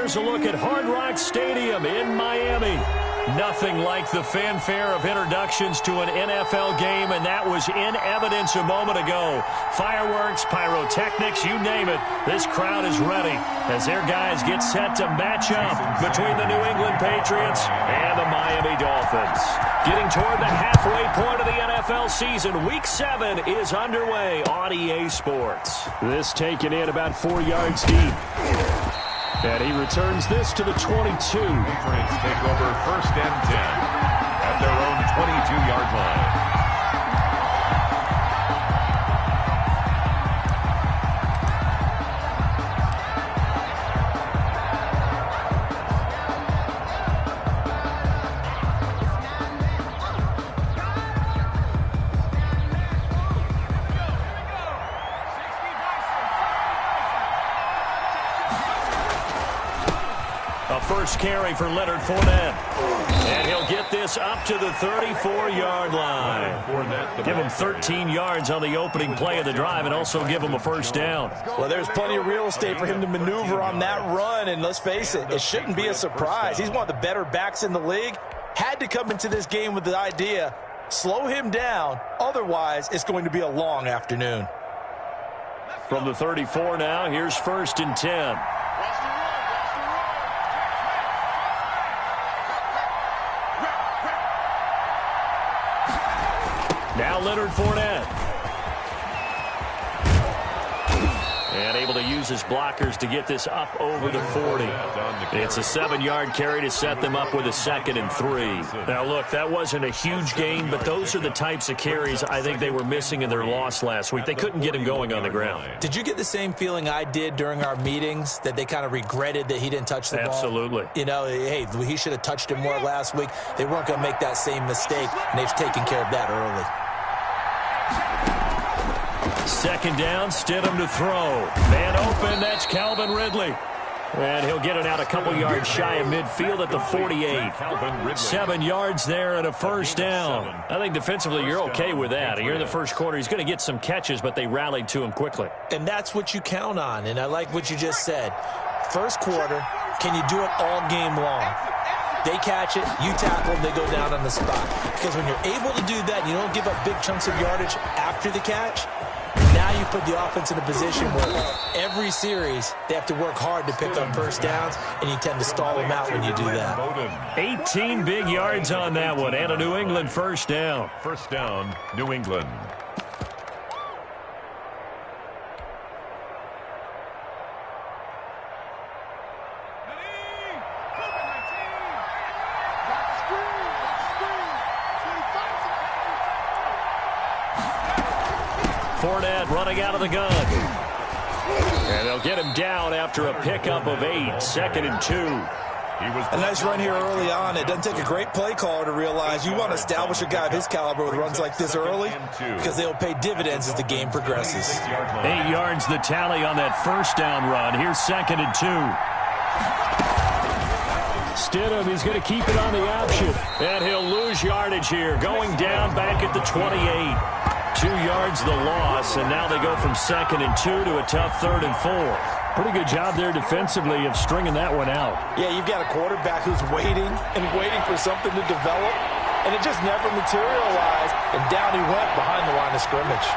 here's a look at Hard Rock Stadium in Miami. Nothing like the fanfare of introductions to an NFL game, and that was in evidence a moment ago. Fireworks, pyrotechnics, you name it. This crowd is ready as their guys get set to match up between the New England Patriots and the Miami Dolphins. Getting toward the halfway point of the NFL season, Week 7 is underway on EA Sports. This taken in about 4 yards deep. And he returns this to the 22. Patriots take over 1st and 10 at their own 22-yard line. First carry for Leonard Fournette. And he'll get this up to the 34-yard line. Give him 13 yards on the opening play of the drive and also give him a first down. Well, there's plenty of real estate for him to maneuver on that run, and let's face it, it shouldn't be a surprise. He's one of the better backs in the league. Had to come into this game with the idea, slow him down, otherwise it's going to be a long afternoon. From the 34 now, here's 1st and 10. Now Leonard Fournette. And able to use his blockers to get this up over the 40. It's a 7-yard carry to set them up with a 2nd and 3. Now, look, that wasn't a huge gain, but those are the types of carries I think they were missing in their loss last week. They couldn't get him going on the ground. Did you get the same feeling I did during our meetings, that they kind of regretted that he didn't touch the ball? Absolutely. You know, hey, he should have touched it more last week. They weren't going to make that same mistake, and they've taken care of that early. 2nd down, Stidham to throw. Man open, that's Calvin Ridley. And he'll get it out a couple yards shy of midfield at the 48. 7 yards there and a first down. I think defensively you're okay with that. Here in the first quarter, he's going to get some catches, but they rallied to him quickly. And that's what you count on, and I like what you just said. First quarter, can you do it all game long? They catch it, you tackle them, they go down on the spot. Because when you're able to do that, you don't give up big chunks of yardage after the catch. Now you put the offense in a position where every series they have to work hard to pick up first downs, and you tend to stall them out when you do that. 18 big yards on that one, and a New England first down. First down, New England. Fournette running out of the gun. And they'll get him down after a pickup of 8. 2nd and 2. A nice run here early on. It doesn't take a great play caller to realize you want to establish a guy of his caliber with runs like this early, because they'll pay dividends as the game progresses. 8 yards the tally on that first down run. Here's 2nd and 2. Stidham, he's going to keep it on the option. And he'll lose yardage here, going down back at the 28. 2 yards the loss, and now they go from 2nd and 2 to a tough 3rd and 4. Pretty good job there defensively of stringing that one out. Yeah, you've got a quarterback who's waiting and waiting for something to develop, and it just never materialized, and down he went behind the line of scrimmage.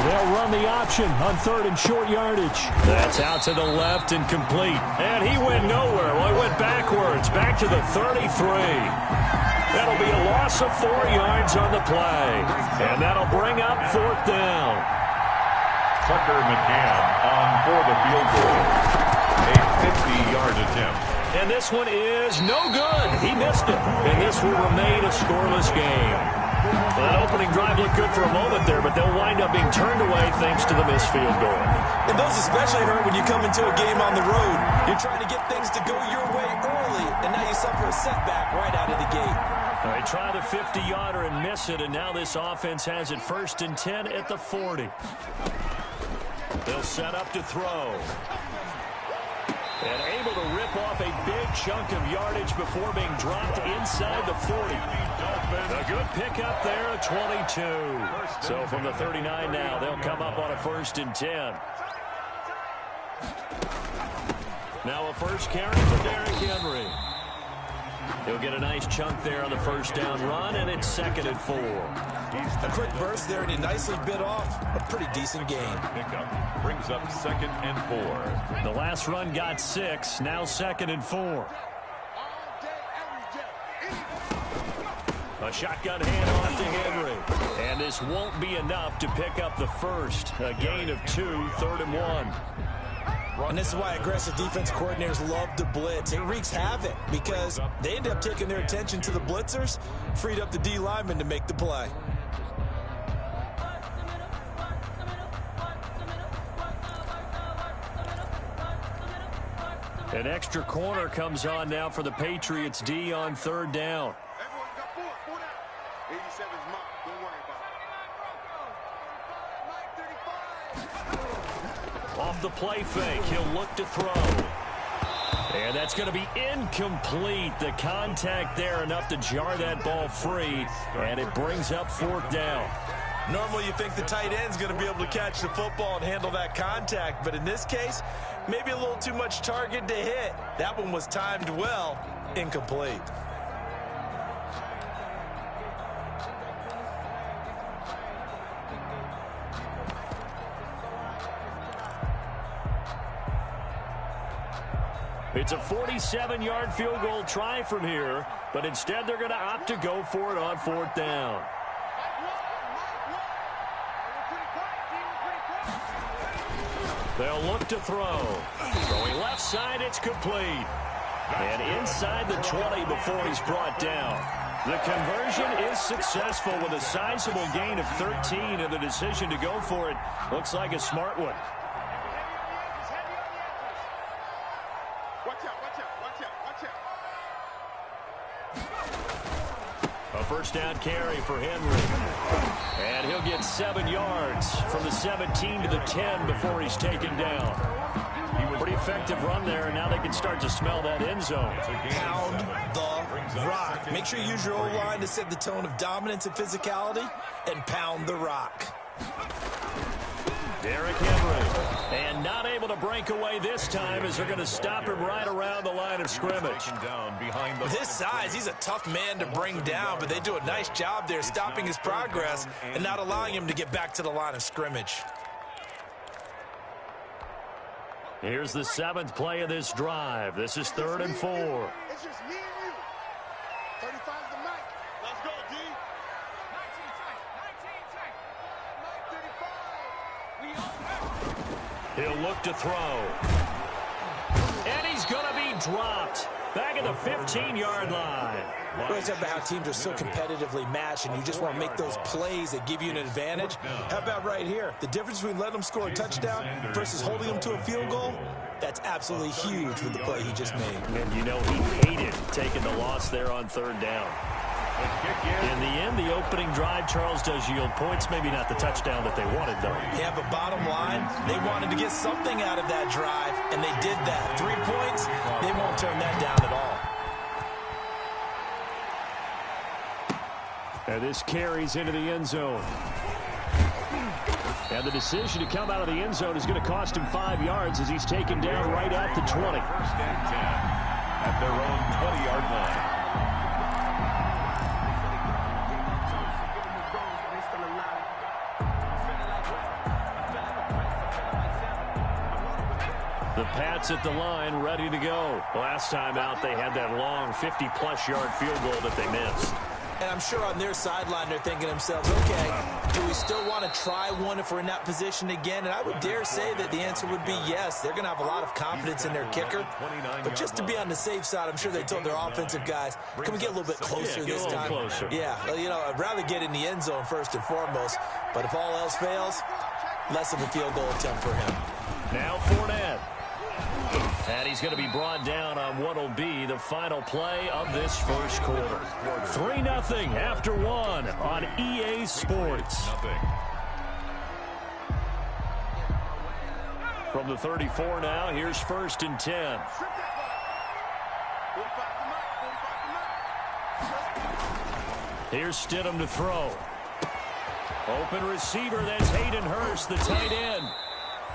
They'll run the option on 3rd and short yardage. That's out to the left and complete. And he went nowhere. Well, he went backwards, back to the 33. That'll be a loss of 4 yards on the play. And that'll bring up 4th down. Tucker McCann on for the field goal. A 50-yard attempt. And this one is no good. He missed it. And this will remain a scoreless game. Well, that opening drive looked good for a moment there, but they'll wind up being turned away thanks to the missed field goal. And those especially hurt when you come into a game on the road. You're trying to get things to go your way early, and now you suffer a setback right out of the gate. All right, try the 50-yarder and miss it, and now this offense has it 1st and 10 at the 40. They'll set up to throw. And able to rip off a big chunk of yardage before being dropped inside the 40. A good pickup there at 22. So from the 39 now, they'll come up on a 1st and 10. Now a first carry for Derrick Henry. He'll get a nice chunk there on the first down run, and it's 2nd and 4. A quick burst there, and he nicely bit off a pretty decent gain. Pickup brings up 2nd and 4. The last run got 6, now 2nd and 4. A shotgun handoff to Henry. And this won't be enough to pick up the first. A gain of 2, 3rd and 1. And this is why aggressive defense coordinators love to blitz. It wreaks havoc because they end up taking their attention to the blitzers, freed up the D lineman to make the play. An extra corner comes on now for the Patriots D on 3rd down. Off the play fake, he'll look to throw. And that's going to be incomplete. The contact there enough to jar that ball free, and it brings up 4th down. Normally you think the tight end's going to be able to catch the football and handle that contact, but in this case, maybe a little too much target to hit. That one was timed well, incomplete. It's a 47-yard field goal try from here, but instead they're going to opt to go for it on 4th down. They'll look to throw. Throwing left side, it's complete. And inside the 20 before he's brought down. The conversion is successful with a sizable gain of 13, and the decision to go for it looks like a smart one. A first down carry for Henry. And he'll get 7 yards from the 17 to the 10 before he's taken down. Pretty effective run there, and now they can start to smell that end zone. Pound the rock. Make sure you use your O-line to set the tone of dominance and physicality, and pound the rock. Derrick Henry, and not able to break away this time as they're going to stop him right around the line of scrimmage. With his size, he's a tough man to bring down, but they do a nice job there stopping his progress and not allowing him to get back to the line of scrimmage. Here's the 7th play of this drive. This is 3rd and 4. It's just me and you. 35's the mic. Let's go, D. 19 tight. 35. He'll look to throw. And he's going to be dropped back at the 15-yard line. We always talk about how teams are so competitively matched, and you just want to make those plays that give you an advantage. How about right here? The difference between letting them score a touchdown versus holding them to a field goal, that's absolutely huge with the play he just made. And you know he hated taking the loss there on 3rd down. In the end, the opening drive, Charles, does yield points. Maybe not the touchdown that they wanted, though. Yeah, but bottom line, they wanted to get something out of that drive, and they did that. 3 points, they won't turn that down at all. And this carries into the end zone. And the decision to come out of the end zone is going to cost him 5 yards as he's taken down right at the 20. 1st and 10 at their own 20-yard line. The Pats at the line, ready to go. Last time out, they had that long 50-plus yard field goal that they missed. And I'm sure on their sideline, they're thinking to themselves, okay, do we still want to try one if we're in that position again? And I would dare say that the answer would be yes. They're going to have a lot of confidence in their kicker. But just to be on the safe side, I'm sure they told their offensive guys, can we get a little bit closer this time? Closer. Yeah, you know, I'd rather get in the end zone first and foremost. But if all else fails, less of a field goal attempt for him. Now Fournette. And he's going to be brought down on what will be the final play of this first quarter. 3-0 after 1 on EA Sports. From the 34 now, here's 1st and 10. Here's Stidham to throw. Open receiver, that's Hayden Hurst, the tight end.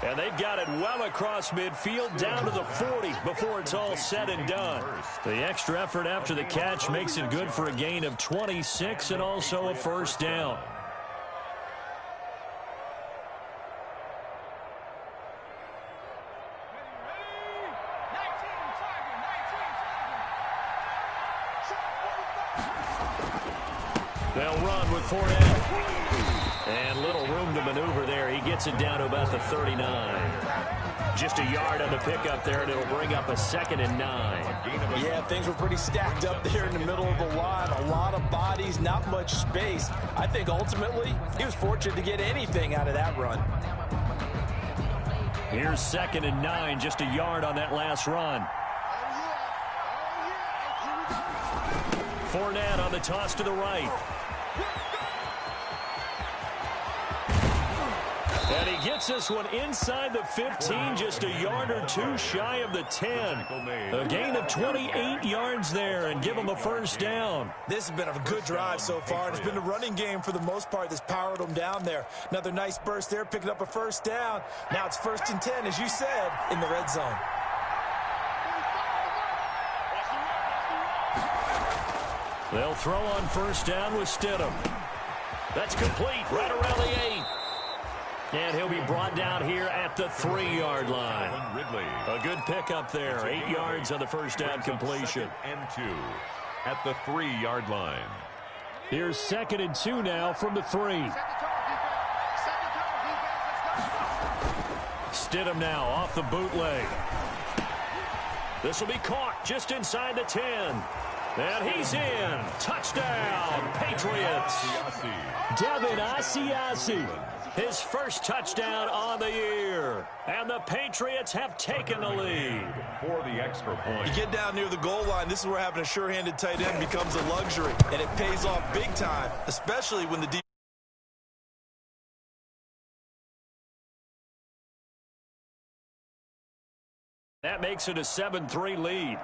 And they've got it well across midfield down to the 40 before it's all said and done. The extra effort after the catch makes it good for a gain of 26 and also a first down. They'll run with Fournette. And little room to maneuver there. He gets it down to about the 39. Just a yard on the pickup there, and it'll bring up a 2nd and 9. Yeah, things were pretty stacked up there in the middle of the line. A lot of bodies, not much space. I think ultimately he was fortunate to get anything out of that run. Here's 2nd and 9, just a yard on that last run. Fournette on the toss to the right. And he gets this one inside the 15, just a yard or two shy of the 10. A gain of 28 yards there and give him a first down. This has been a good drive so far. It's been a running game for the most part that's powered them down there. Another nice burst there, picking up a first down. Now it's 1st and 10, as you said, in the red zone. They'll throw on first down with Stidham. That's complete right around the 8. And he'll be brought down here at the 3-yard line. A good pickup there. 8 yards on the first down completion. And 2 at the 3-yard line. Here's 2nd and 2 now from the 3. Stidham now off the bootleg. This will be caught just inside the 10. And he's in. Touchdown, Patriots. Devin Asiasi. His first touchdown on the year. And the Patriots have taken the lead. For the extra point. You get down near the goal line, this is where having a sure-handed tight end becomes a luxury. And it pays off big time, especially when the defense. That makes it a 7-3 lead.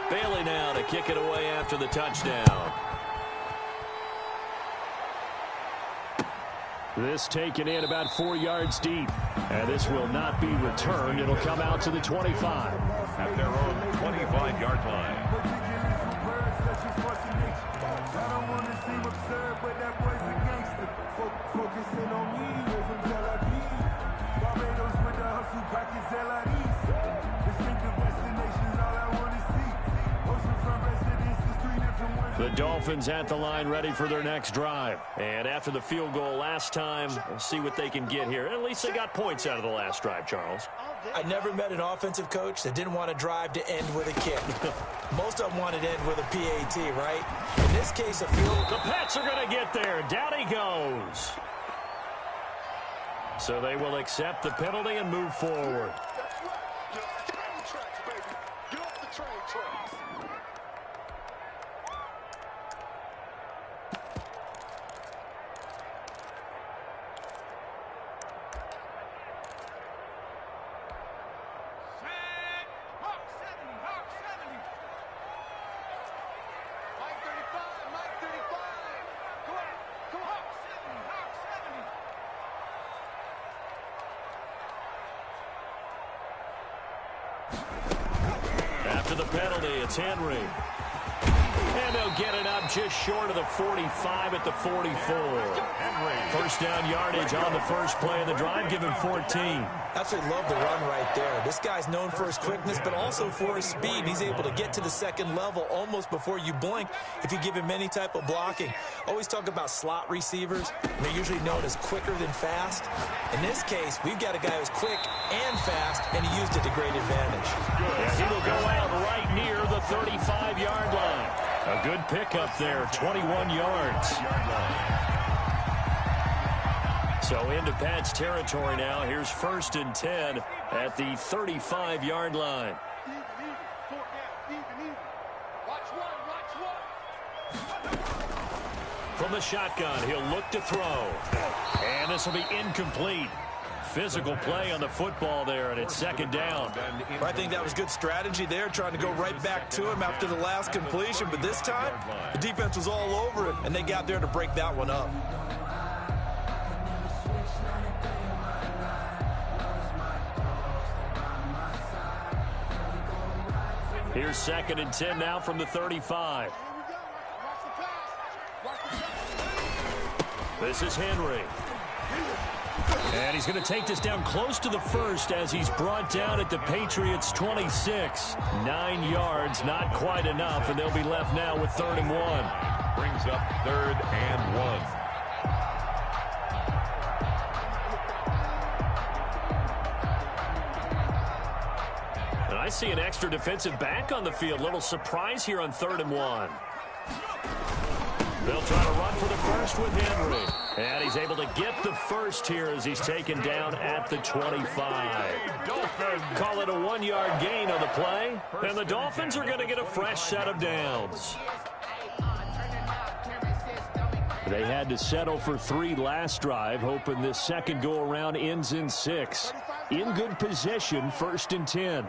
Bailey now to kick it away after the touchdown. This taken in about 4 yards deep. And this will not be returned. It'll come out to the 25. At their own 25-yard line. The Dolphins at the line ready for their next drive. And after the field goal last time, we'll see what they can get here. At least they got points out of the last drive, Charles. I never met an offensive coach that didn't want to drive to end with a kick. Most of them wanted to end with a PAT, right? In this case, a field. The Pats are going to get there. Down he goes. So they will accept the penalty and move forward. After the penalty, it's Henry. And they'll get it up just short of the 45 at the 44. First down yardage on the first play of the drive, give him 14. Absolutely love the run right there. This guy's known for his quickness, but also for his speed. He's able to get to the second level almost before you blink if you give him any type of blocking. Always talk about slot receivers. They're usually known as quicker than fast. In this case, we've got a guy who's quick and fast, and he used it to great advantage. Yeah, he will go out right near the 35-yard line. A good pickup there, 21 yards. So into Pats territory now. Here's 1st and 10 at the 35-yard line. From the shotgun, he'll look to throw. And this will be incomplete. Physical play on the football there, and it's 2nd down. I think that was good strategy there, trying to go right back to him after the last completion. But this time, the defense was all over it, and they got there to break that one up. Here's 2nd and 10 now from the 35. This is Henry. And he's going to take this down close to the first as he's brought down at the Patriots' 26. 9 yards, not quite enough, and they'll be left now with 3rd and 1. Brings up 3rd and 1. And I see an extra defensive back on the field. Little surprise here on 3rd and 1. They'll try to run for the first with Henry. And he's able to get the first here as he's taken down at the 25. Call it a 1-yard gain on the play. And the Dolphins are going to get a fresh set of downs. They had to settle for 3 last drive, hoping this second go-around ends in 6. In good position, 1st and 10.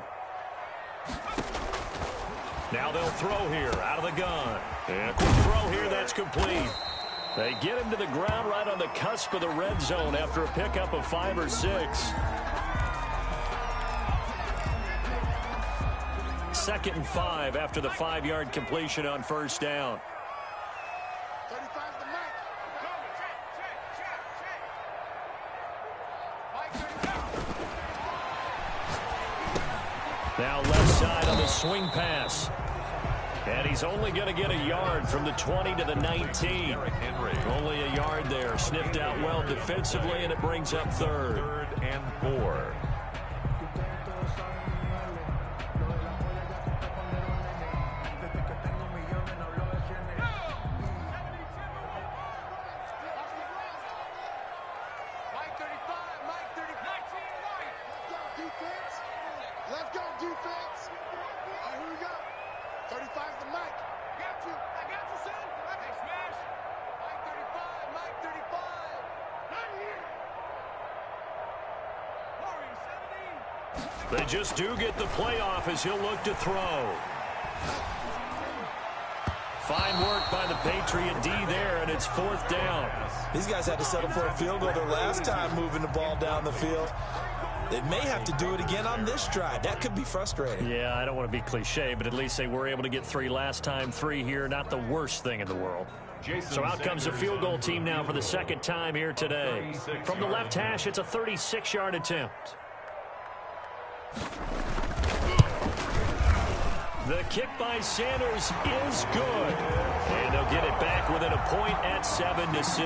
Now they'll throw here out of the gun. And a quick throw here, that's complete. They get him to the ground right on the cusp of the red zone after a pickup of 5 or 6. 2nd and 5 after the 5-yard completion on 1st down. Now left side on the swing pass. And he's only going to get a yard from the 20 to the 19. Only a yard there. Sniffed out well defensively, and it brings up 3rd. 3rd and 4. Let's go, defense. All right, here we go. 35's the Mike. Got you. I got you, son. Okay, smash. Mike 35, Mike 35. Not here. Warrior 70. They just do get the playoff as he'll look to throw. Fine work by the Patriot D there, and it's 4th down. These guys had to settle for a field goal their last time moving the ball down the field. They may have to do it again on this drive. That could be frustrating. Yeah, I don't want to be cliche, but at least they were able to get 3 last time. 3 here, not the worst thing in the world. So out comes the field goal team now for the 2nd time here today. From the left hash, it's a 36-yard attempt. The kick by Sanders is good. And they'll get it back within a point at 7-6.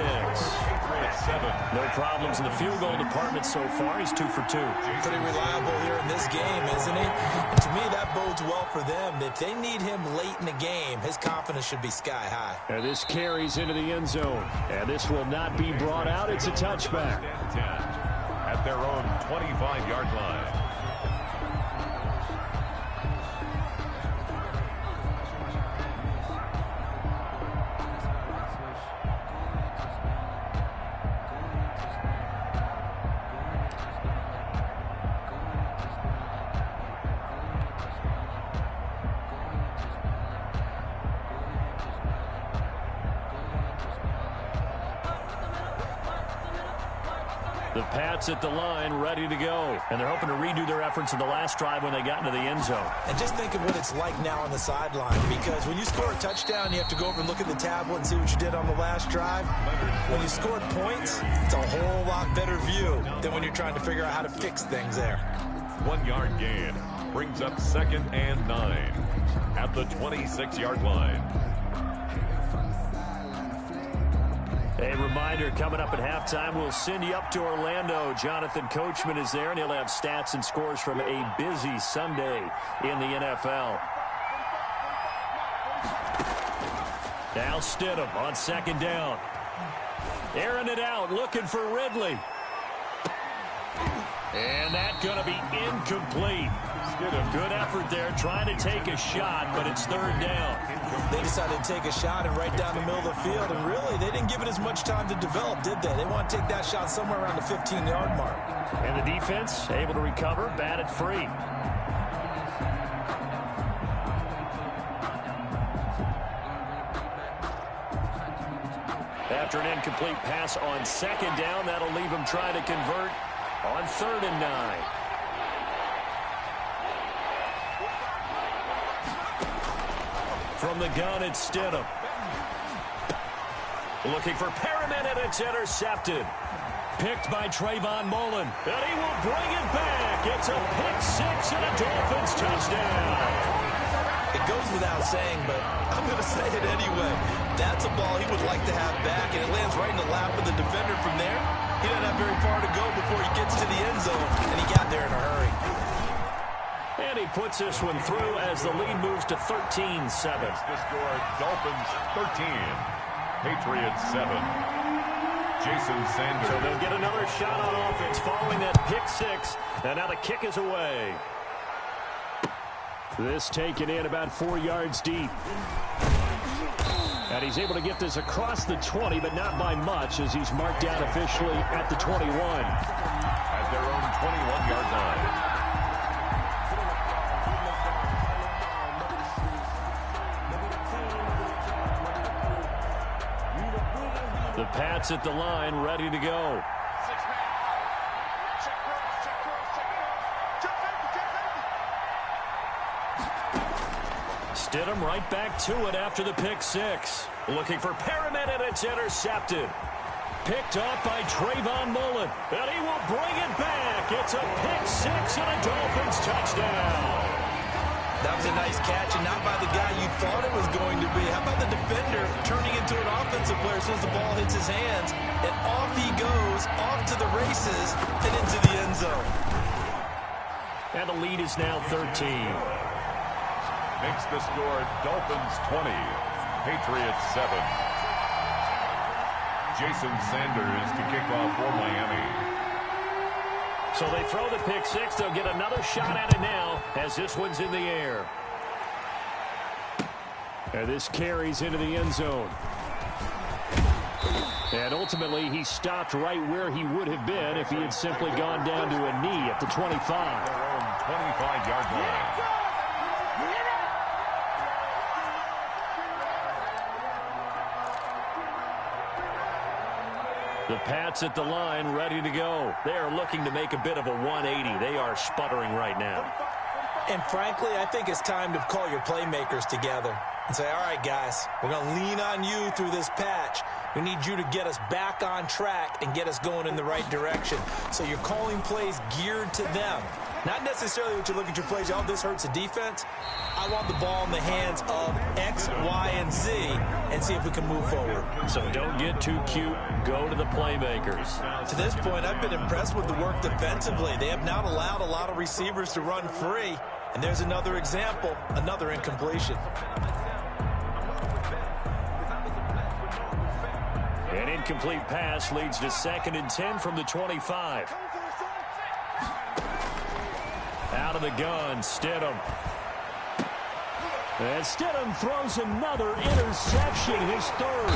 No problems in the field goal department so far. He's 2 for 2. Pretty reliable here in this game, isn't he? And to me, that bodes well for them. If they need him late in the game, his confidence should be sky high. And this carries into the end zone. And this will not be brought out. It's a touchback. At their own 25-yard line. The Pats at the line, ready to go. And they're hoping to redo their efforts in the last drive when they got into the end zone. And just think of what it's like now on the sideline, because when you score a touchdown, you have to go over and look at the tablet and see what you did on the last drive. When you scored points, it's a whole lot better view than when you're trying to figure out how to fix things there. 1-yard gain brings up 2nd and 9 at the 26-yard line. A reminder, coming up at halftime, we'll send you up to Orlando. Jonathan Coachman is there, and he'll have stats and scores from a busy Sunday in the NFL. Now Stidham on 2nd down. Airing it out, looking for Ridley. And that's going to be incomplete. Good effort there, trying to take a shot, but it's 3rd down. They decided to take a shot and right down the middle of the field, and really, they didn't give it as much time to develop, did they? They want to take that shot somewhere around the 15-yard mark. And the defense able to recover, batted free. After an incomplete pass on 2nd down, that'll leave him trying to convert on 3rd and 9. From the gun, it's Stidham. Looking for Perriman, and it's intercepted. Picked by Trayvon Mullen, and he will bring it back. It's a pick six and a Dolphins touchdown. It goes without saying, but I'm going to say it anyway. That's a ball he would like to have back, and it lands right in the lap of the defender from there. He doesn't have very far to go before he gets to the end zone, and he got there in a hurry. And he puts this one through as the lead moves to 13-7. The score, Dolphins 13, Patriots 7. Jason Sanders. So they'll get another shot on offense following that pick six, and now the kick is away. This taken in about 4 yards deep. And he's able to get this across the 20, but not by much, as he's marked down officially at the 21. At their own 21-yard line. The Pats at the line, ready to go. Stidham right back to it after the pick six. Looking for Perriman, and it's intercepted. Picked off by Trayvon Mullen, and he will bring it back. It's a pick six and a Dolphins touchdown. That was a nice catch, and not by the guy you thought it was going to be. How about the defender turning into an offensive player as soon as the ball hits his hands, and off he goes, off to the races, and into the end zone. And the lead is now 13. Makes the score Dolphins 20, Patriots 7. Jason Sanders to kick off for Miami. So they throw the pick six. They'll get another shot at it now as this one's in the air. And this carries into the end zone. And ultimately, he stopped right where he would have been if he had simply gone down to a knee at the 25. Their own 25-yard line. The Pats at the line, ready to go. They are looking to make a bit of a 180. They are sputtering right now. And frankly, I think it's time to call your playmakers together and say, all right, guys, we're going to lean on you through this patch. We need you to get us back on track and get us going in the right direction. So you're calling plays geared to them. Not necessarily what you look at your plays, oh, this hurts the defense. I want the ball in the hands of X, Y, and Z and see if we can move forward. So don't get too cute. Go to the playmakers. To this point, I've been impressed with the work defensively. They have not allowed a lot of receivers to run free. And there's another example, another incompletion. An incomplete pass leads to 2nd and 10 from the 25. Out of the gun, Stidham. And Stidham throws another interception, his third.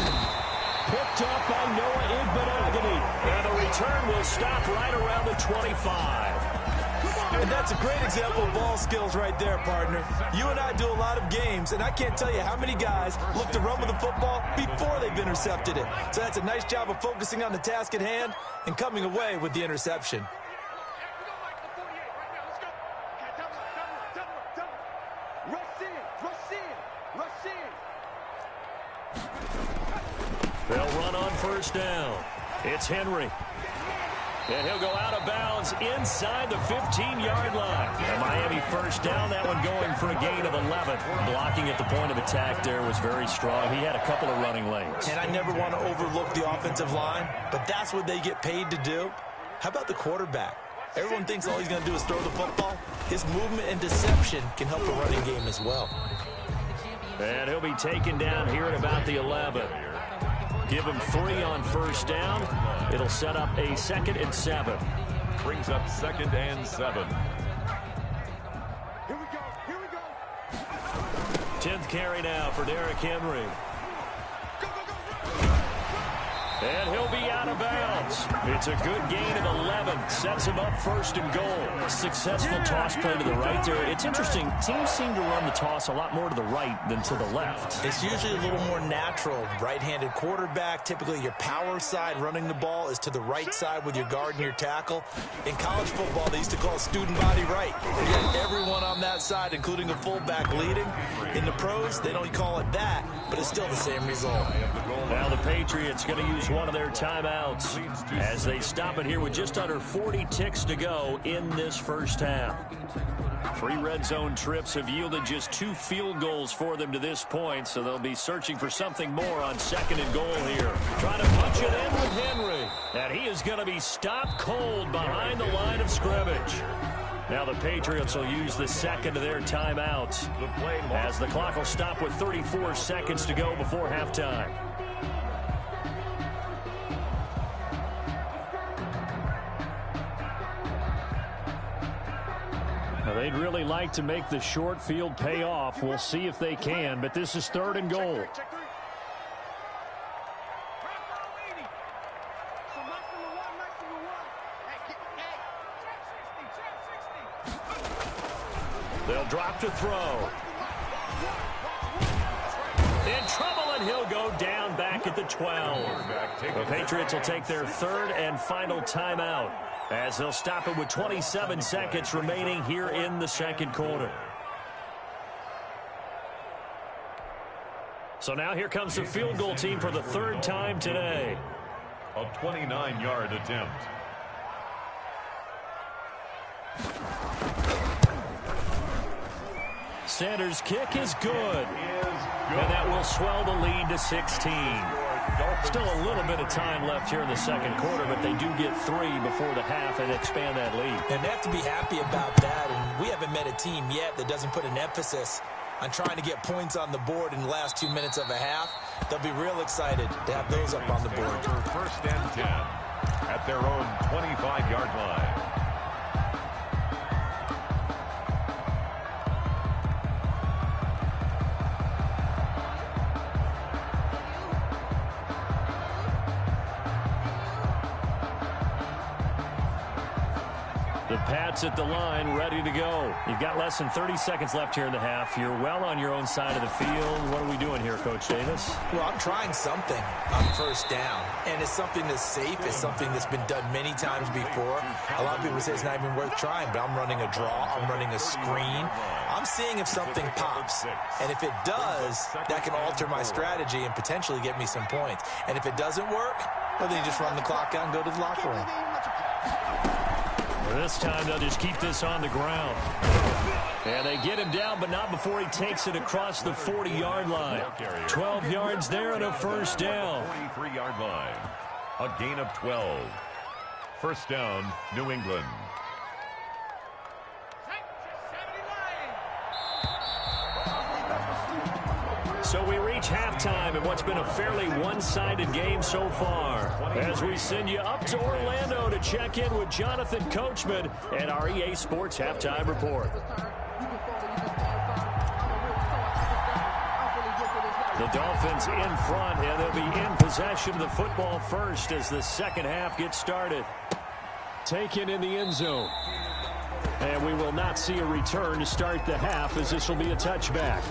Picked up by Noah Igbinoghene. And the return will stop right around the 25. And that's a great example of ball skills right there, partner. You and I do a lot of games, and I can't tell you how many guys look to run with the football before they've intercepted it. So that's a nice job of focusing on the task at hand and coming away with the interception. They'll run on first down. It's Henry. And he'll go out of bounds inside the 15-yard line. A Miami first down, that one going for a gain of 11. Blocking at the point of attack there was very strong. He had a couple of running lanes. And I never want to overlook the offensive line, but that's what they get paid to do. How about the quarterback? Everyone thinks all he's going to do is throw the football. His movement and deception can help the running game as well. And he'll be taken down here at about the 11. Give him 3 on first down. It'll set up a 2nd and 7. Brings up 2nd and 7. Here we go. Here we go. 10th carry now for Derrick Henry. And he'll be out of bounds. It's a good gain of 11. Sets him up first and goal. Successful toss play to the right there. It's interesting. Teams seem to run the toss a lot more to the right than to the left. It's usually a little more natural. Right-handed quarterback, typically your power side running the ball is to the right side with your guard and your tackle. In college football, they used to call it student body right. You had everyone on that side, including a fullback leading. In the pros, they don't call it that, but it's still the same result. Now the Patriots going to use one of their timeouts as they stop it here with just under 40 ticks to go in this first half. 3 red zone trips have yielded just 2 field goals for them to this point, so they'll be searching for something more on second and goal here. Trying to punch it in with Henry. And he is going to be stopped cold behind the line of scrimmage. Now the Patriots will use the second of their timeouts as the clock will stop with 34 seconds to go before halftime. They'd really like to make the short field pay off. We'll see if they can, but this is third and goal. They'll drop to throw. In trouble, and he'll go down back at the 12. The Patriots will take their third and final timeout as they'll stop it with 27 seconds remaining here in the second quarter. So now here comes the field goal team for the third time today. A 29-yard attempt. Sanders' kick is good. And that will swell the lead to 16. Still a little bit of time left here in the second quarter, but they do get 3 before the half and expand that lead. And they have to be happy about that, and we haven't met a team yet that doesn't put an emphasis on trying to get points on the board in the last 2 minutes of a half. They'll be real excited to have those up on the board. First and 10 at their own 25-yard line. The Pats at the line, ready to go. You've got less than 30 seconds left here in the half. You're well on your own side of the field. What are we doing here, Coach Davis? Well, I'm trying something on first down, and it's something that's safe. It's something that's been done many times before. A lot of people say it's not even worth trying, but I'm running a draw. I'm running a screen. I'm seeing if something pops, and if it does, that can alter my strategy and potentially get me some points. And if it doesn't work, well, then you just run the clock out and go to the locker room. This time they'll just keep this on the ground. And they get him down, but not before he takes it across the 40-yard line. 12 yards there and a first down. 43-yard line. A gain of 12. First down, New England. So we reach halftime in what's been a fairly one-sided game so far. As we send you up to Orlando to check in with Jonathan Coachman and our EA Sports Halftime Report. The Dolphins in front, and they'll be in possession of the football first as the second half gets started. Taken in the end zone. And we will not see a return to start the half, as this will be a touchback.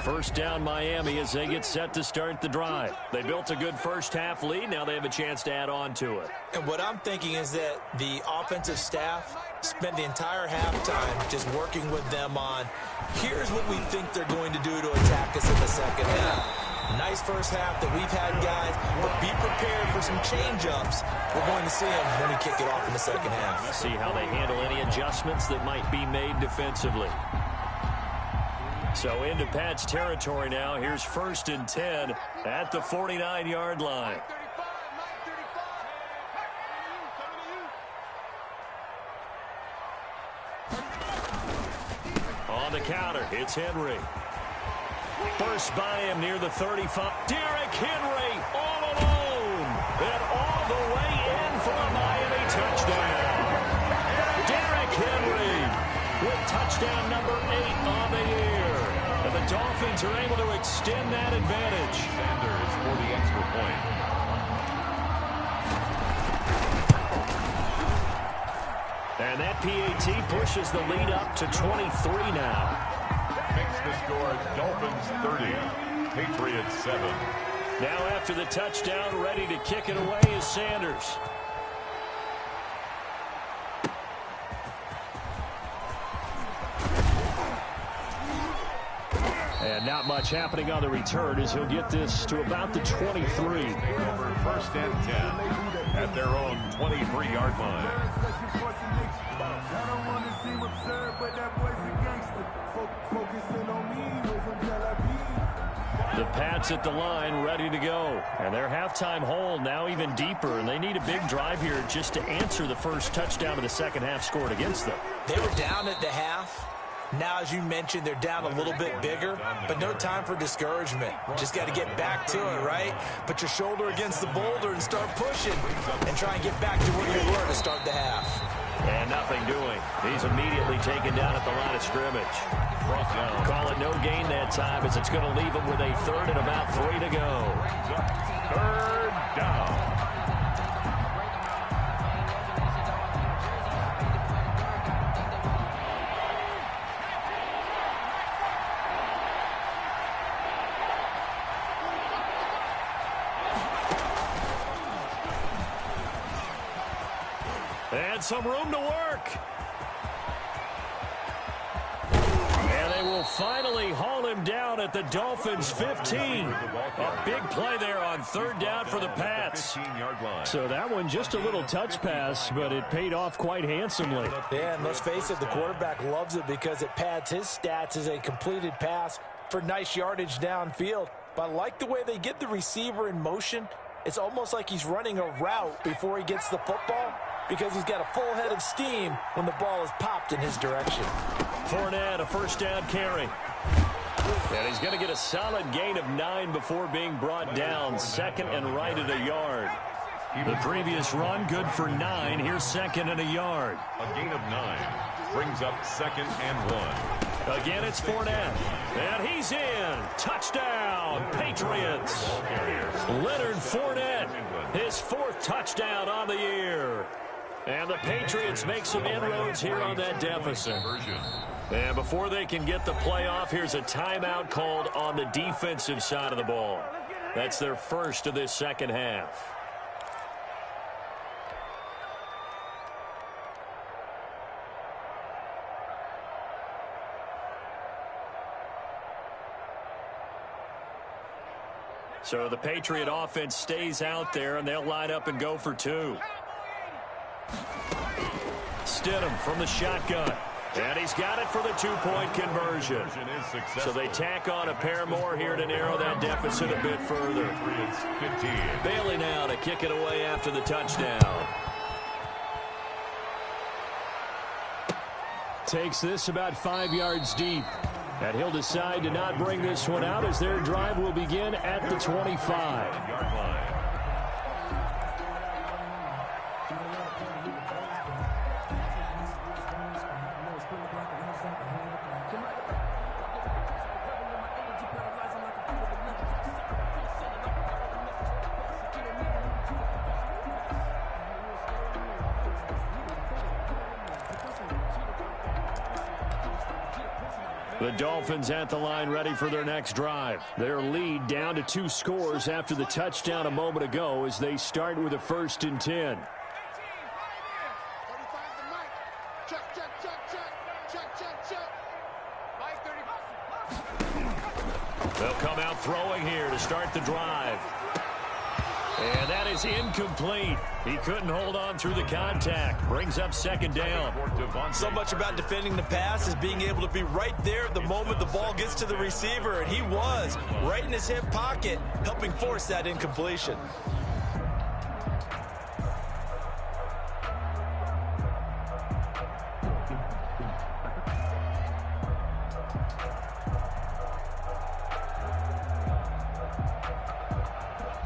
First down Miami as they get set to start the drive. They built a good first half lead. Now they have a chance to add on to it. And what I'm thinking is that the offensive staff spent the entire halftime just working with them on, here's what we think they're going to do to attack us in the second half. Nice first half that we've had, guys, but be prepared for some change-ups. We're going to see them when we kick it off in the second half. See how they handle any adjustments that might be made defensively. So into Pat's territory now. Here's first and 10 at the 49-yard line. On the counter, it's Henry. Burst by him near the 35. Derrick Henry all alone. And all the way in for a Miami touchdown. Derrick Henry with touchdown number 8 on the year. Dolphins are able to extend that advantage. Sanders for the extra point. And that PAT pushes the lead up to 23 now. Makes the score Dolphins 30, Patriots 7. Now after the touchdown, ready to kick it away is Sanders. And not much happening on the return as he'll get this to about the 23. Over first and 10 at their own 23-yard line. The Pats at the line ready to go. And their halftime hole now even deeper. And they need a big drive here just to answer the first touchdown of the second half scored against them. They were down at the half. Now, as you mentioned, they're down a little bit bigger, but no time for discouragement. Just got to get back to it, right? Put your shoulder against the boulder and start pushing and try and get back to where you were to start the half. And nothing doing. He's immediately taken down at the line of scrimmage. Call it no gain that time as it's going to leave him with a third and about 3 to go. Third down. And some room to work. And they will finally haul him down at the Dolphins' 15. A big play there on third down for the Pats. So that one just a little touch pass, but it paid off quite handsomely. Yeah, and let's face it, the quarterback loves it because it pads his stats as a completed pass for nice yardage downfield. But I like the way they get the receiver in motion. It's almost like he's running a route before he gets the football, because he's got a full head of steam when the ball is popped in his direction. Fournette, a first down carry. And he's going to get a solid gain of 9 before being brought down. Second and right at a yard. The previous run, good for 9. Here's second and a yard. A gain of 9 brings up second and 1. Again, it's Fournette. And he's in. Touchdown, Patriots. Leonard Fournette, his 4th touchdown on the year. And the Patriots make some inroads here on that deficit. And before they can get the play off, here's a timeout called on the defensive side of the ball. That's their first of this second half. So the Patriot offense stays out there, and they'll line up and go for 2. Stidham from the shotgun. And he's got it for the 2-point conversion. So they tack on a pair more here to narrow that deficit a bit further. Bailey now to kick it away after the touchdown. Takes this about 5 yards deep. And he'll decide to not bring this one out as their drive will begin at the 25. The Dolphins at the line ready for their next drive. Their lead down to 2 scores after the touchdown a moment ago as they start with a 1st and 10. They'll come out throwing here to start the drive. And that is incomplete. He couldn't hold on through the contact. Brings up second down. So much about defending the pass is being able to be right there the moment the ball gets to the receiver, and he was right in his hip pocket, helping force that incompletion.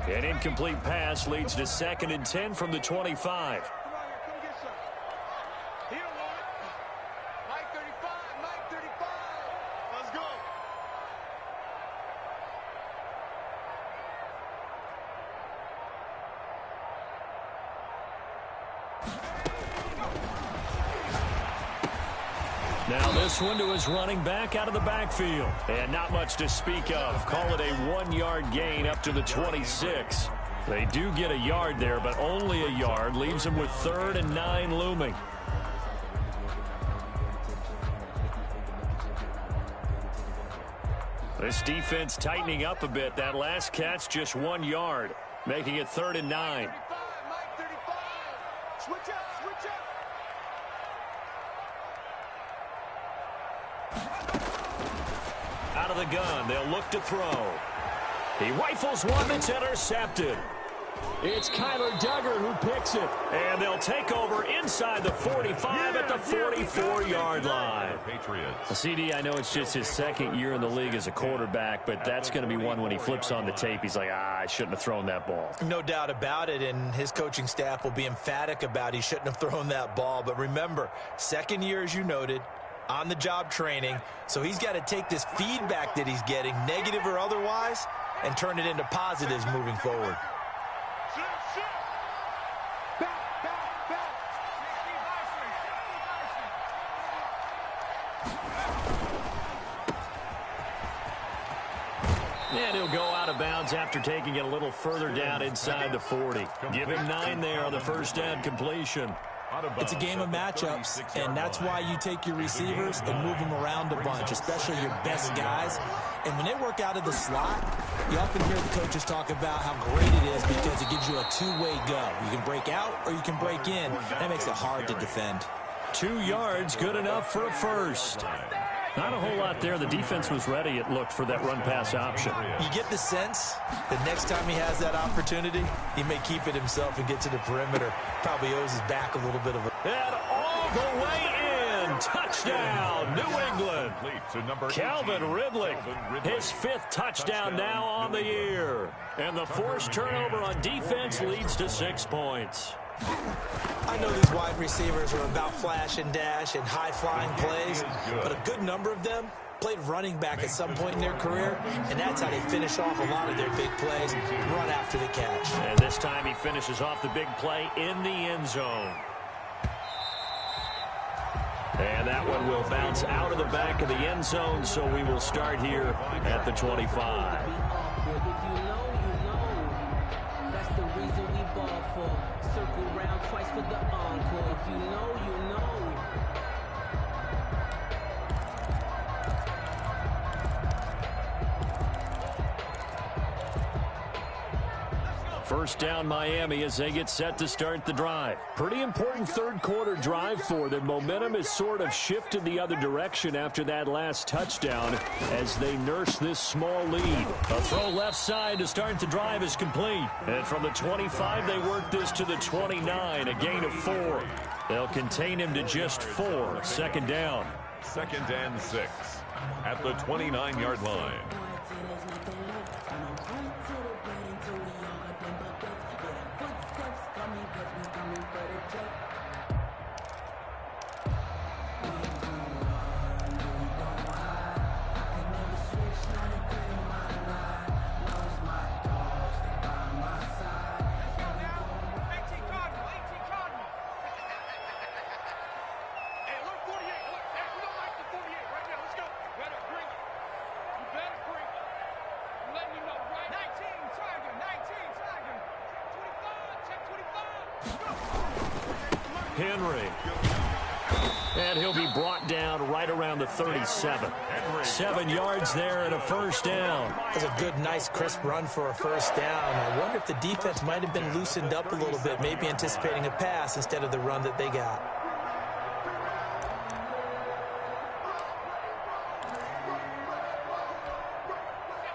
An incomplete pass leads to 2nd and 10 from the 25. Now this one to his running back out of the backfield. And not much to speak of. Call it a 1-yard gain up to the 26. They do get a yard there, but only a yard. Leaves them with 3rd and 9 looming. This defense tightening up a bit. That last catch just 1 yard, making it 3rd and 9. 35, Mike 35. Switch up, switch up. Out of the gun, they'll look to throw. He rifles one that's intercepted. It's Kyler Duggar who picks it. And they'll take over inside the 45 at the 44-yard line. CD, I know it's just his 2nd year in the league as a quarterback, but that's going to be one when he flips on the tape. He's like, I shouldn't have thrown that ball. No doubt about it, and his coaching staff will be emphatic about he shouldn't have thrown that ball. But remember, 2nd year, as you noted, on-the-job training, so he's got to take this feedback that he's getting, negative or otherwise, and turn it into positives moving forward. And he'll go out of bounds after taking it a little further down inside the 40. Give him 9 there on the first down completion. It's a game of matchups, and that's why you take your receivers and move them around a bunch, especially your best guys. And when they work out of the slot, you often hear the coaches talk about how great it is because it gives you a two-way go. You can break out or you can break in. That makes it hard to defend. 2 yards, good enough for a first. Not a whole lot there. The defense was ready, it looked, for that run-pass option. You get the sense that next time he has that opportunity, he may keep it himself and get to the perimeter. Probably owes his back a little bit of a... And all the way in. Touchdown, New England. Calvin Ridley, his 5th touchdown now on the year. And the forced turnover on defense leads to 6 points. I know these wide receivers are about flash and dash and high-flying plays, but a good number of them played running back at some point in their career, and that's how they finish off a lot of their big plays, run after the catch. And this time he finishes off the big play in the end zone. And that one will bounce out of the back of the end zone, so we will start here at the 25. For the encore, if you know, you know. First down Miami as they get set to start the drive. Pretty important 3rd quarter drive for them. Momentum has sort of shifted the other direction after that last touchdown as they nurse this small lead. A throw left side to start the drive is complete. And from the 25 they work this to the 29, a gain of 4. They'll contain him to just 4. 2nd down. 2nd and 6 at the 29-yard line. Henry. And he'll be brought down right around the 37. 7 yards there and a first down. That's a good, nice, crisp run for a first down. I wonder if the defense might have been loosened up a little bit, maybe anticipating a pass instead of the run that they got.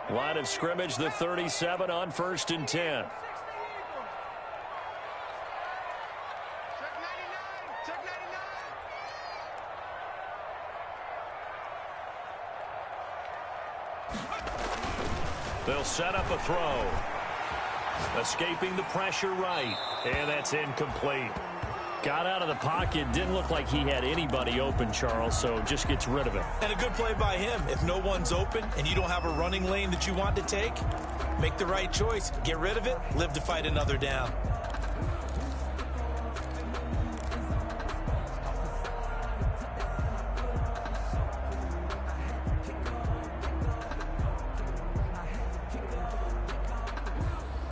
Line of scrimmage, the 37 on 1st and 10. They'll set up a throw. Escaping the pressure right. And that's incomplete. Got out of the pocket. Didn't look like he had anybody open, Charles, so just gets rid of it. And a good play by him. If no one's open and you don't have a running lane that you want to take, make the right choice. Get rid of it. Live to fight another down.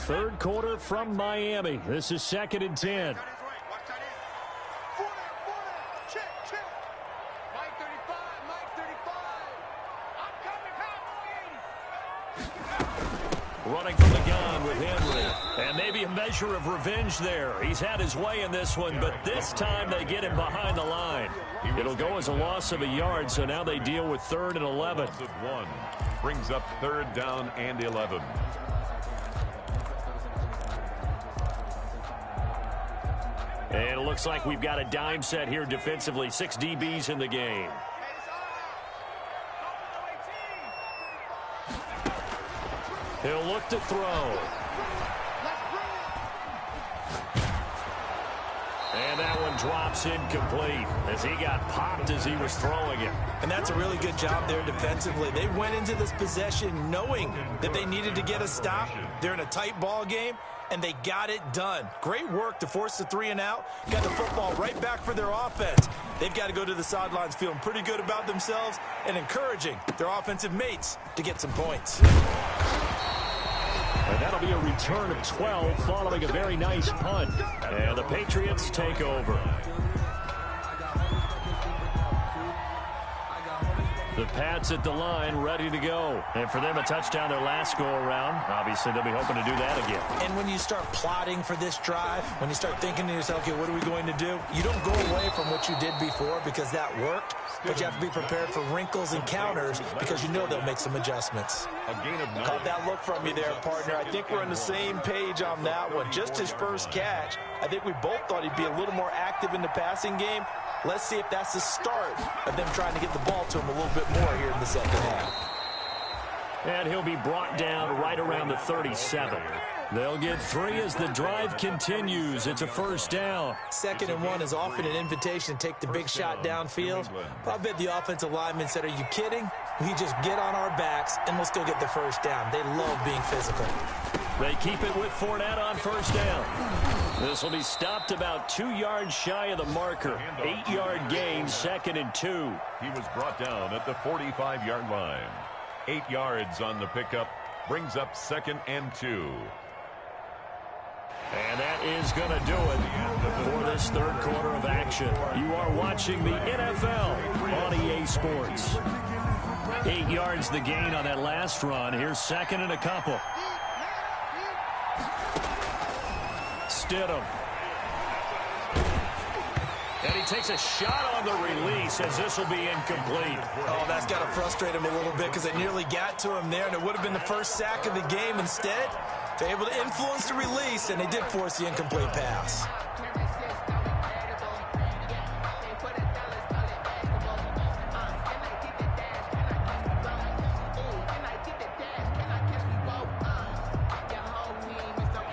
Third quarter from Miami. This is 2nd and 10. Running from the gun with Henry. And maybe a measure of revenge there. He's had his way in this one, but this time they get him behind the line. It'll go as a loss of a yard, so now they deal with 3rd and 11. Brings up 3rd down and 11. And it looks like we've got a dime set here defensively. 6 DBs in the game. He'll look to throw. And that one drops incomplete as he got popped as he was throwing it. And that's a really good job there defensively. They went into this possession knowing that they needed to get a stop. They're in a tight ball game, and they got it done. Great work to force the 3 and out. Got the football right back for their offense. They've got to go to the sidelines feeling pretty good about themselves and encouraging their offensive mates to get some points. And that'll be a return of 12 following a very nice punt. And the Patriots take over. The Pats at the line, ready to go. And for them, a touchdown their last go-around. Obviously, they'll be hoping to do that again. And when you start plotting for this drive, when you start thinking to yourself, okay, what are we going to do? You don't go away from what you did before because that worked, but you have to be prepared for wrinkles and counters because you know they'll make some adjustments. A gain of 9. Caught that look from you there, partner. I think we're on the same page on that one. Just his first catch, I think we both thought he'd be a little more active in the passing game. Let's see if that's the start of them trying to get the ball to him a little bit more here in the second half. And he'll be brought down right around the 37. They'll get 3 as the drive continues. It's a first down. 2nd and 1 is often an invitation to take the big shot downfield. But I bet the offensive lineman said, are you kidding? We just get on our backs and let's go get the first down. They love being physical. They keep it with Fournette on first down. This will be stopped about 2 yards shy of the marker. 8-yard gain, 2nd and 2. He was brought down at the 45-yard line. 8 yards on the pickup. Brings up 2nd and 2. And that is going to do it for this third quarter of action. You are watching the NFL on EA Sports. 8 yards the gain on that last run. Here's 2nd and a couple. Stidham. And he takes a shot on the release as this will be incomplete. Oh, that's got to frustrate him a little bit because they nearly got to him there, and it would have been the first sack of the game. Instead, they're able to influence the release, and they did force the incomplete pass.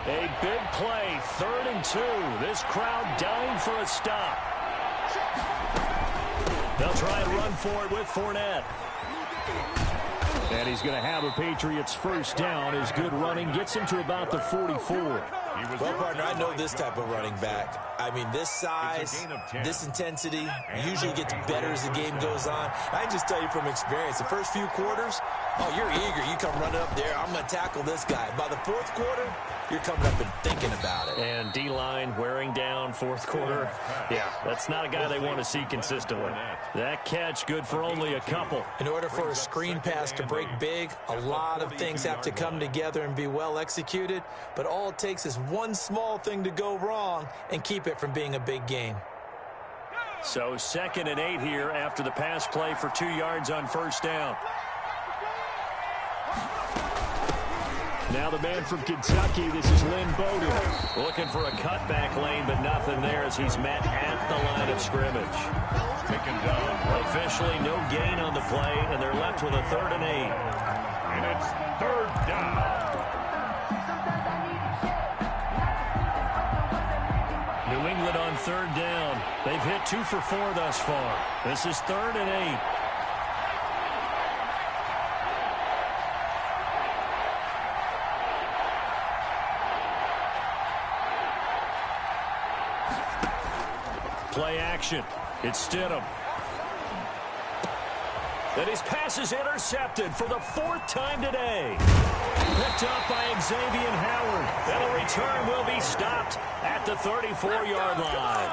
A big play, 3rd and 2. This crowd dying for a stop. They'll try and run for it with Fournette. And he's going to have a Patriots first down. His good running gets him to about the 44. Well, partner, I know this type of running back. I mean, this size, this intensity usually gets better as the game goes on. I can just tell you from experience, the first few quarters, oh, you're eager. You come running up there. I'm going to tackle this guy. By the 4th quarter, you're coming up and thinking about it. And D-line wearing down 4th quarter. Yeah, that's not a guy they want to see consistently. That catch good for only a couple. In order for a screen pass to break big, a lot of things have to come together and be well executed. But all it takes is one small thing to go wrong and keep it from being a big game. So 2nd and 8 here after the pass play for 2 yards on first down. Now the man from Kentucky, this is Lynn Bowden. Looking for a cutback lane, but nothing there as he's met at the line of scrimmage. Taken down. Officially no gain on the play, and they're left with a 3rd and 8. And it's 3rd down. New England on 3rd down. They've hit 2 for 4 thus far. This is 3rd and 8. Play action. It's Stidham. And his pass is intercepted for the 4th time today. Picked up by Xavier Howard. return will be stopped at the 34-yard line.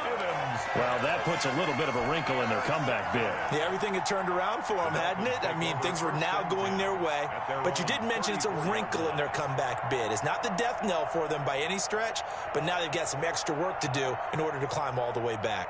Well, that puts a little bit of a wrinkle in their comeback bid. Yeah, everything had turned around for them, hadn't it? I mean, things were now going their way. But you did mention it's a wrinkle in their comeback bid. It's not the death knell for them by any stretch, but now they've got some extra work to do in order to climb all the way back.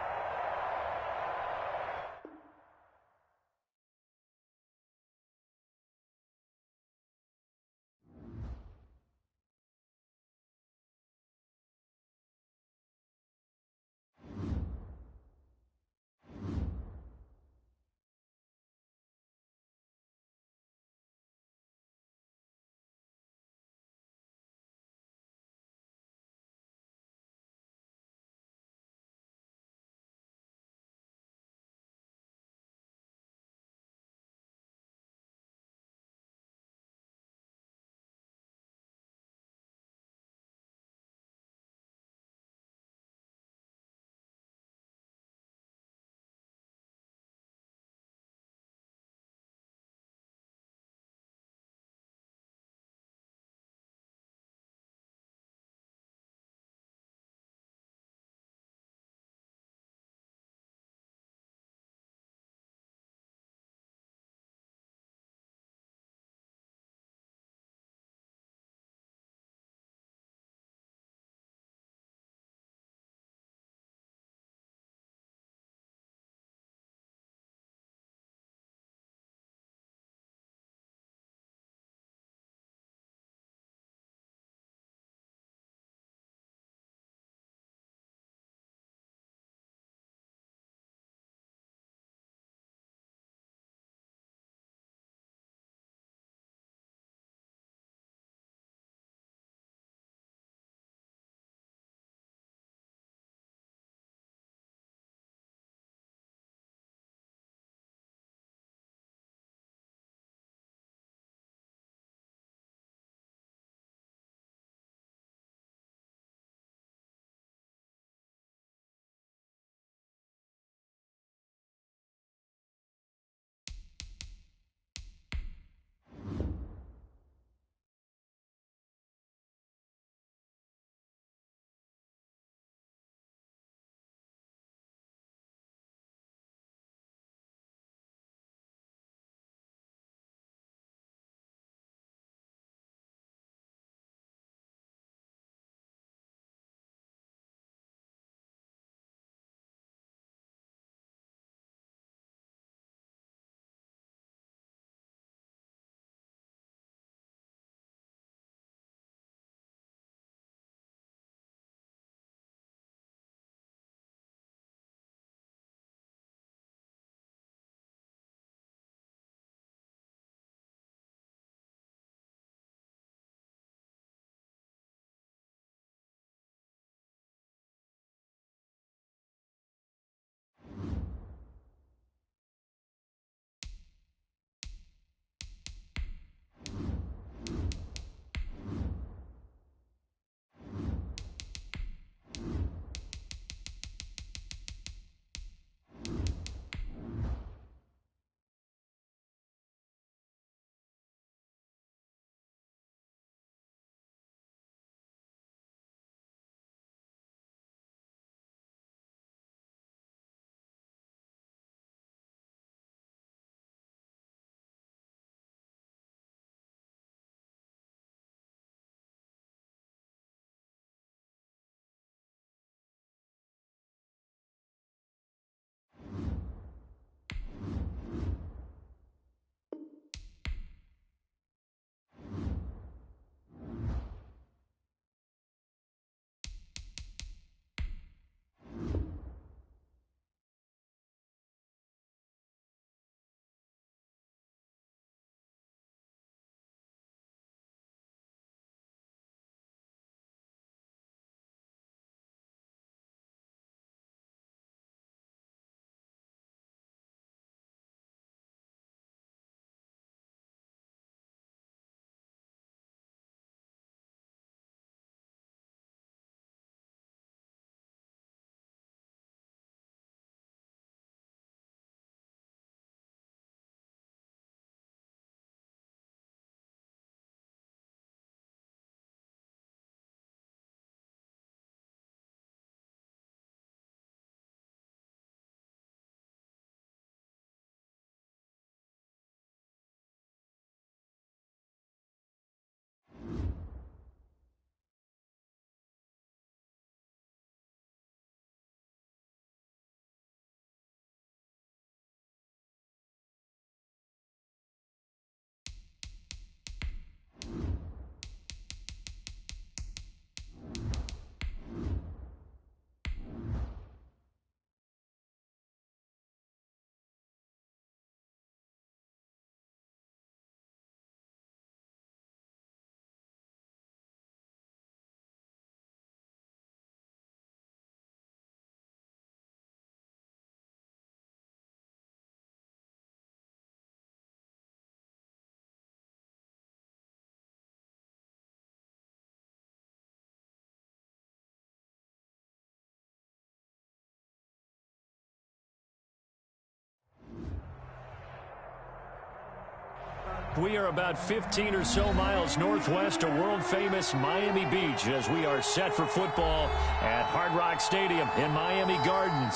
We are about 15 or so miles northwest of world-famous Miami Beach as we are set for football at Hard Rock Stadium in Miami Gardens.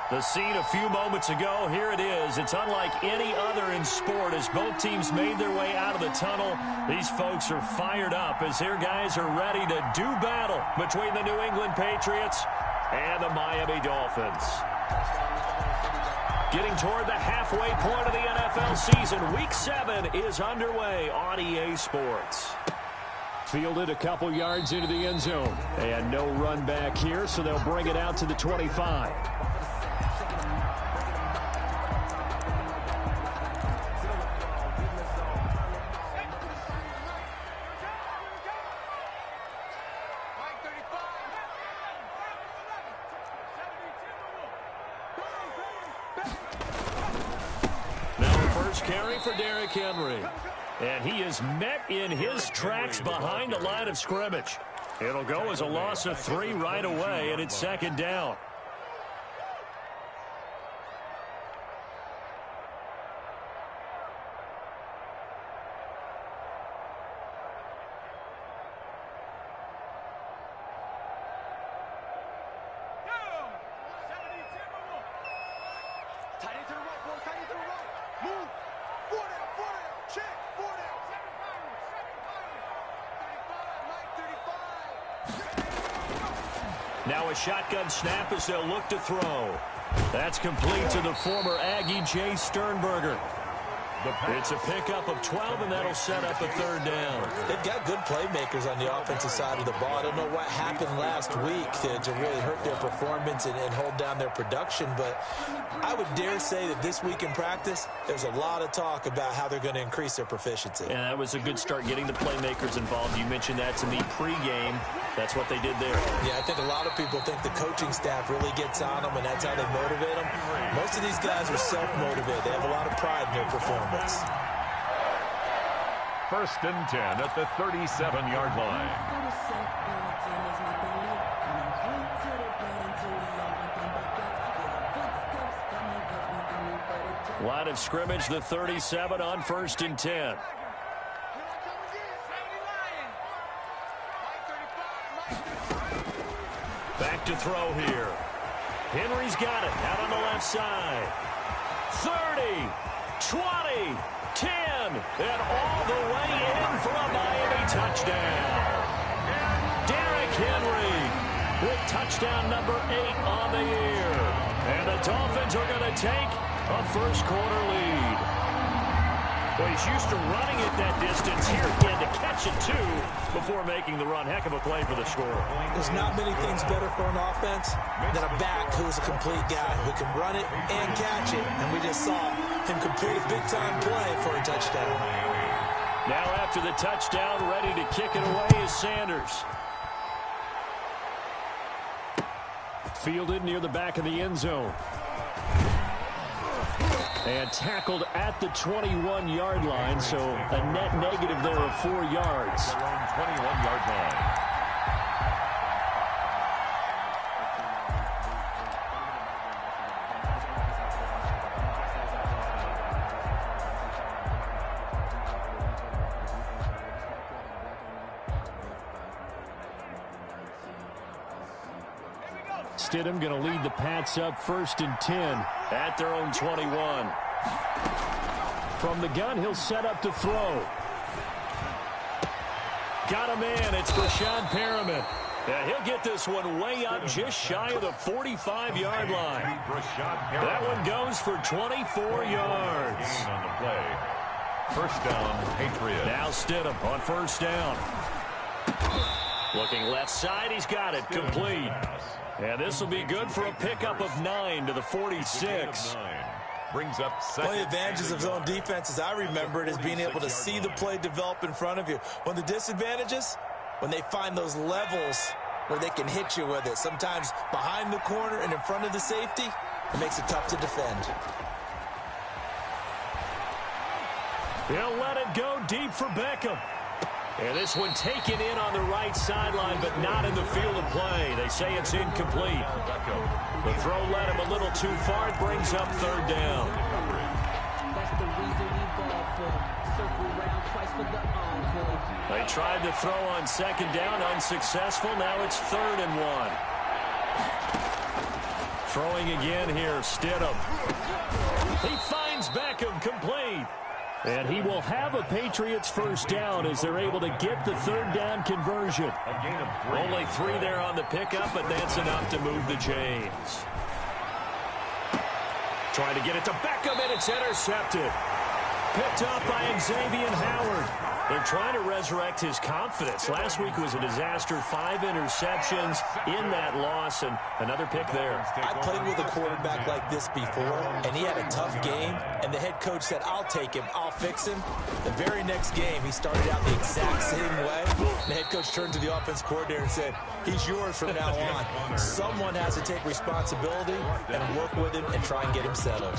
The scene a few moments ago, here it is. It's unlike any other in sport as both teams made their way out of the tunnel. These folks are fired up as their guys are ready to do battle between the New England Patriots and the Miami Dolphins. Getting toward the halfway point of the NFL season, Week 7 is underway on EA Sports. Fielded a couple yards into the end zone. And no run back here, so they'll bring it out to the 25. Carry for Derrick Henry. And he is met in his tracks behind the line of scrimmage. It'll go as a loss of 3 right away, and it's second down. Now a shotgun snap as they'll look to throw. That's complete to the former Aggie Jay Sternberger. It's a pickup of 12, and that'll set up a third down. They've got good playmakers on the offensive side of the ball. I don't know what happened last week to really hurt their performance and hold down their production, but I would dare say that this week in practice, there's a lot of talk about how they're going to increase their proficiency. And that was a good start getting the playmakers involved. You mentioned that to me pregame. That's what they did there. Yeah, I think a lot of people think the coaching staff really gets on them, and that's how they motivate them. Most of these guys are self-motivated. They have a lot of pride in their performance. First and 10 at the 37-yard line. Line of scrimmage, the 37 on first and 10. Back to throw here. Henry's got it out on the left side. 30, 20, 10, and all the way in for a Miami touchdown. Derrick Henry with touchdown number 8 on the year. And the Dolphins are going to take a first-quarter lead. Well, he's used to running it that distance here again to catch it, too, before making the run. Heck of a play for the score. There's not many things better for an offense than a back who's a complete guy who can run it and catch it. And we just saw him complete a big-time play for a touchdown. Now after the touchdown, ready to kick it away is Sanders. Fielded near the back of the end zone. And tackled at the 21-yard line, so a net negative there of 4 yards. Their own 21-yard line. Stidham going to lead the Pats up first and 10 at their own 21. From the gun, he'll set up to throw. Got a man. It's Breshad Perriman. And he'll get this one way up just shy of the 45-yard line. That one goes for 24 yards. On the play. First down, Patriots. Now Stidham on first down. Looking left side, he's got it complete. And this will be good for a pickup of 9 to the 46. Brings up second. One of the advantages of zone defense, as I remember it, is being able to see the play develop in front of you. One of the disadvantages, when they find those levels where they can hit you with it. Sometimes behind the corner and in front of the safety, it makes it tough to defend. He'll let it go deep for Beckham. And this one taken in on the right sideline, but not in the field of play. They say it's incomplete. The throw led him a little too far. It brings up third down. That's the reason we ball for them. circle round twice for the encore. They tried to throw on second down, unsuccessful. Now it's 3rd and 1. Throwing again here, Stidham. He finds Beckham, complete. And he will have a Patriots first down as they're able to get the 3rd down conversion. A gain of 3. Only 3 there on the pickup, but that's enough to move the chains. Trying to get it to Beckham, and it's intercepted. Picked up by Xavier Howard. They're trying to resurrect his confidence. Last week was a disaster. 5 interceptions in that loss, and another pick there. I played with a quarterback like this before, and he had a tough game, and the head coach said, I'll take him, I'll fix him. The very next game, he started out the exact same way. The head coach turned to the offense coordinator and said, he's yours from now on. Someone has to take responsibility and work with him and try and get him settled.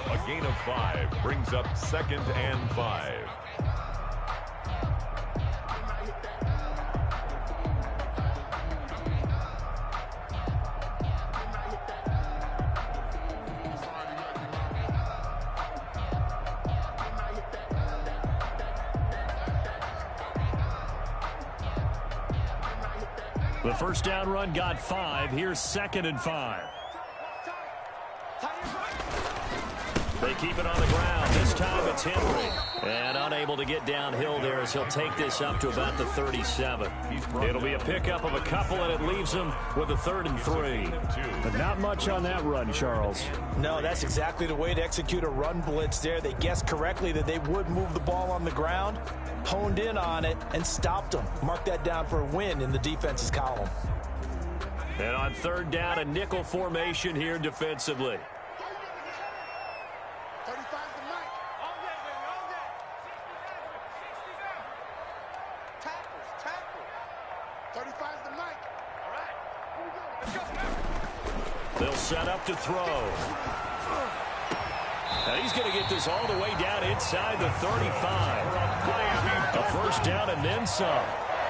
A gain of 5 brings up 2nd and 5. The first down run got 5. Here's 2nd and 5. They keep it on the ground. This time it's Henry. And unable to get downhill there as he'll take this up to about the 37. It'll be a pickup of a couple, and it leaves him with a 3rd and 3. But not much on that run, Charles. No, that's exactly the way to execute a run blitz there. They guessed correctly that they would move the ball on the ground, honed in on it, and stopped them. Mark that down for a win in the defense's column. And on 3rd down, a nickel formation here defensively. 35's the mic. All day, baby, all day. 60 tackles. 35's the mic. All right, here we go. Let's go. They'll set up to throw. Now he's going to get this all the way down inside the 35. A first down and then some.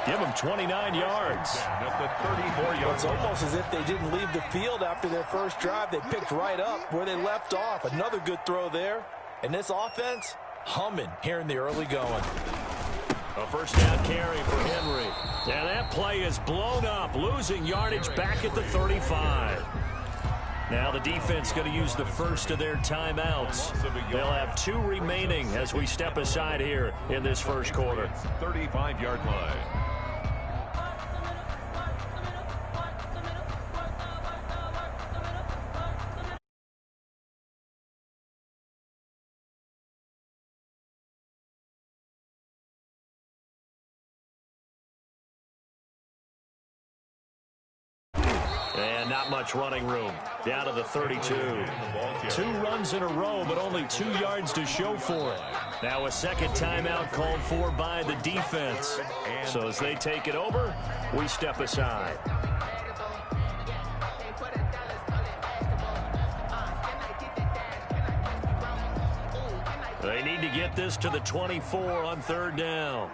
Give him 29 yards. At the 34-yard It's almost as if they didn't leave the field after their first drive. They picked right up where they left off. Another good throw there. And this offense, humming here in the early going. A first down carry for Henry. And that play is blown up, losing yardage back at the 35. Now the defense going to use the first of their timeouts. They'll have 2 remaining as we step aside here in this first quarter. 35-yard line. And not much running room. Down to the 32. 2 runs in a row, but only 2 yards to show for it. Now a second timeout called for by the defense. So as they take it over, we step aside. They need to get this to the 24 on 3rd down.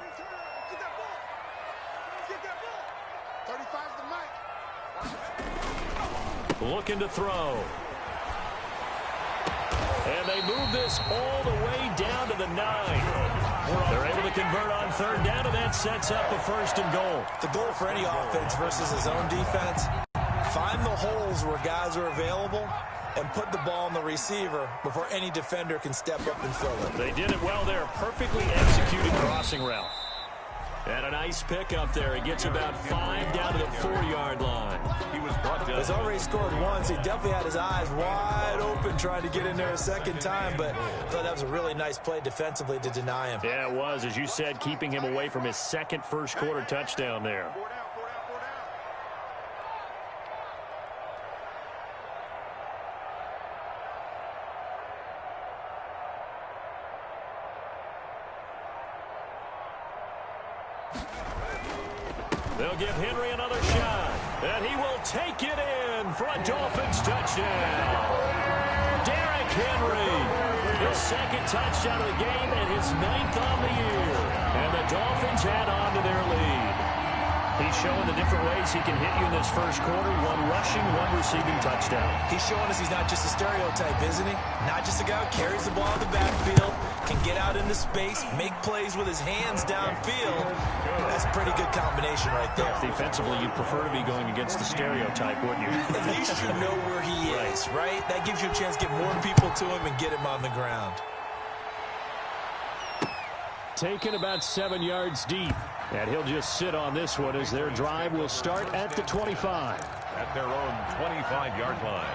Looking to throw. And they move this all the way down to the 9. They're able to convert on 3rd down, and that sets up a 1st and goal. The goal for any offense versus his own defense, find the holes where guys are available and put the ball on the receiver before any defender can step up and fill it. They did it well there. Perfectly executed crossing route. And a nice pickup there. He gets about 5 down to the 4-yard line. He was brought down. He's already scored once. He definitely had his eyes wide open trying to get in there a second time, but I thought that was a really nice play defensively to deny him. Yeah, it was. As you said, keeping him away from his second first-quarter touchdown there. They'll give Henry another shot, and he will take it in for a Dolphins touchdown. Derrick Henry, his second touchdown of the game and his 9th on the year. And the Dolphins add on to their lead. He's showing the different ways he can hit you in this first quarter. One rushing, one receiving touchdown. He's showing us he's not just a stereotype, isn't he? Not just a guy who carries the ball in the backfield, can get out into space, make plays with his hands downfield. That's a pretty good combination right there. Defensively, you'd prefer to be going against the stereotype, wouldn't you? At least you know where he is, right? That gives you a chance to get more people to him and get him on the ground. Taken about 7 yards deep. And he'll just sit on this one as their drive will start at the 25. At their own 25-yard line.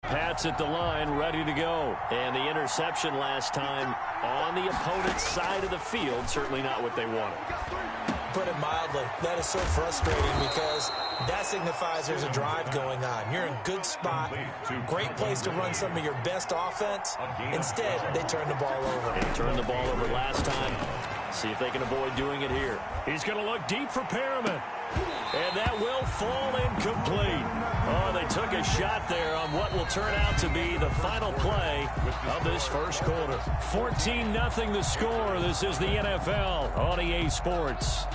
Pats at the line, ready to go. And the interception last time on the opponent's side of the field, certainly not what they wanted. Put it mildly, that is so frustrating because that signifies there's a drive going on. You're in a good spot, great place to run some of your best offense. Instead, they turn the ball over. They turned the ball over last time. See if they can avoid doing it here. He's going to look deep for Perriman. And that will fall incomplete. Oh, they took a shot there on what will turn out to be the final play of this first quarter. 14-0 the score. This is the NFL on EA Sports.